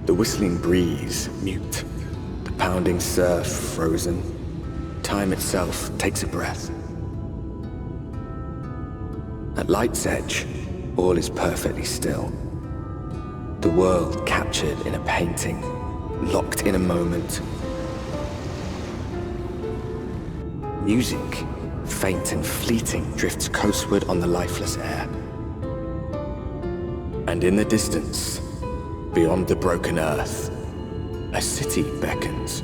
The whistling breeze, mute. The pounding surf, frozen. Time itself takes a breath. At light's edge, all is perfectly still. The world captured in a painting, locked in a moment. Music, faint and fleeting, drifts coastward on the lifeless air. And in the distance, beyond the broken earth, a city beckons.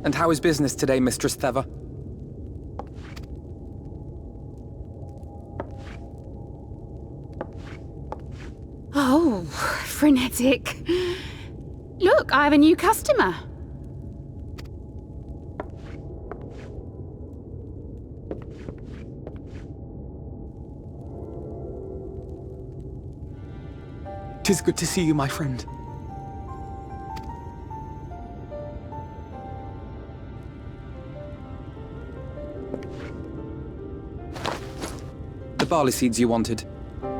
And how is business today, Mistress Theva? Oh, frenetic. Look, I have a new customer. Tis good to see you, my friend. The barley seeds you wanted.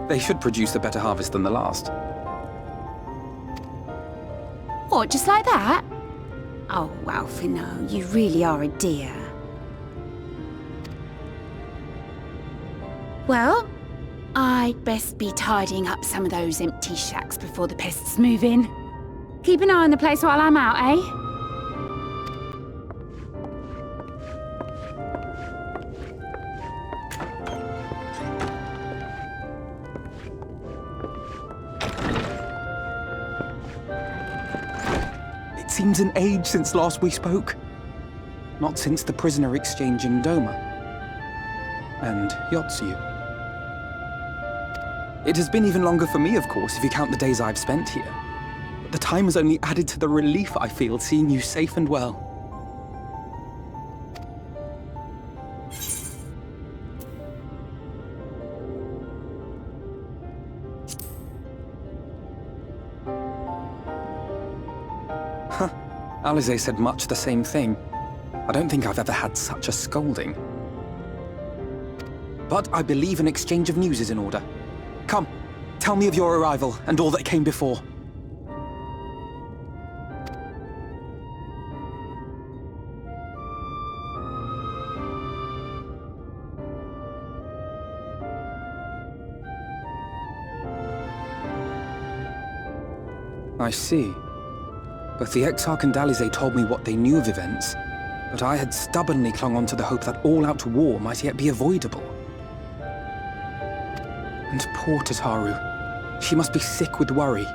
They should produce a better harvest than the last. What, just like that? Oh, Alphino, you really are a dear. Well, I'd best be tidying up some of those empty shacks before the pests move in. Keep an eye on the place while I'm out, eh? It seems an age since last we spoke. Not since the prisoner exchange in Doma. And Yotsu. It has been even longer for me, of course, if you count the days I've spent here. But the time has only added to the relief I feel seeing you safe and well. Huh. Alize said much the same thing. I don't think I've ever had such a scolding. But I believe an exchange of news is in order. Come, tell me of your arrival and all that came before. I see. Both the Exarch and Alize told me what they knew of events, but I had stubbornly clung on to the hope that all-out war might yet be avoidable. And poor Tataru. She must be sick with worry.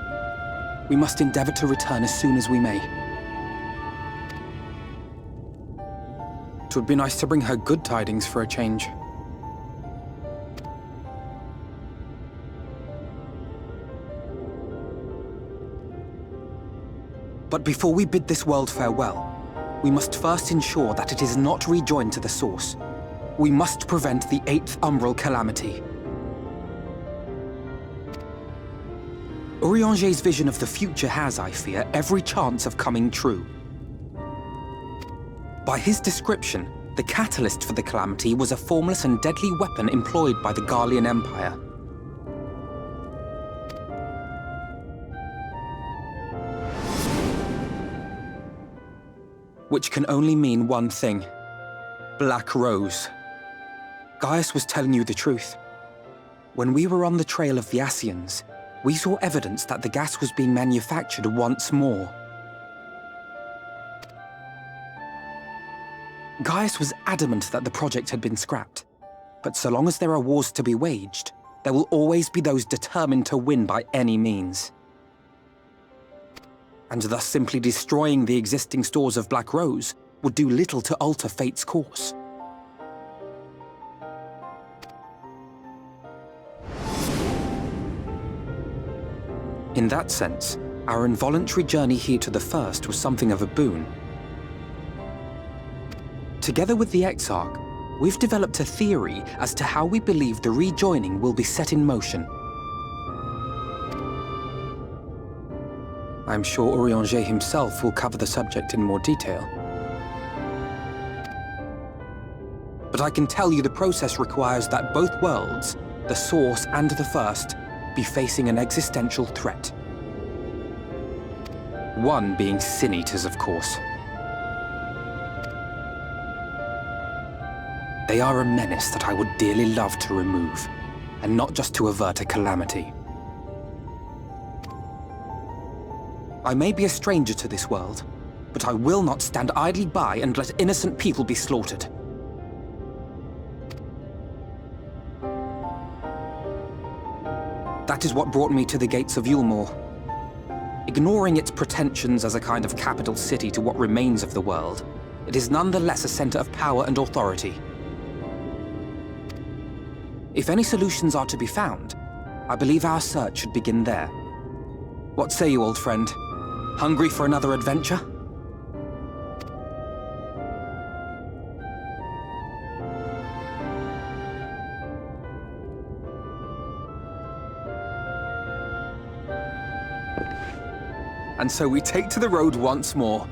We must endeavor to return as soon as we may. It would be nice to bring her good tidings for a change. But before we bid this world farewell, we must first ensure that it is not rejoined to the Source. We must prevent the 8th Umbral Calamity. Urianger's vision of the future has, I fear, every chance of coming true. By his description, the catalyst for the Calamity was a formless and deadly weapon employed by the Garlean Empire. Which can only mean one thing. Black Rose. Gaius was telling you the truth. When we were on the trail of the Ascians, we saw evidence that the gas was being manufactured once more. Gaius was adamant that the project had been scrapped. But so long as there are wars to be waged, there will always be those determined to win by any means. And thus simply destroying the existing stores of Black Rose would do little to alter fate's course. In that sense, our involuntary journey here to the First was something of a boon. Together with the Exarch, we've developed a theory as to how we believe the rejoining will be set in motion. I'm sure Urianger himself will cover the subject in more detail. But I can tell you the process requires that both worlds, the Source and the First, be facing an existential threat. One being Sin-Eaters, of course. They are a menace that I would dearly love to remove, and not just to avert a calamity. I may be a stranger to this world, but I will not stand idly by and let innocent people be slaughtered. That is what brought me to the gates of Yulmore. Ignoring its pretensions as a kind of capital city to what remains of the world, it is nonetheless a center of power and authority. If any solutions are to be found, I believe our search should begin there. What say you, old friend? Hungry for another adventure? And so we take to the road once more,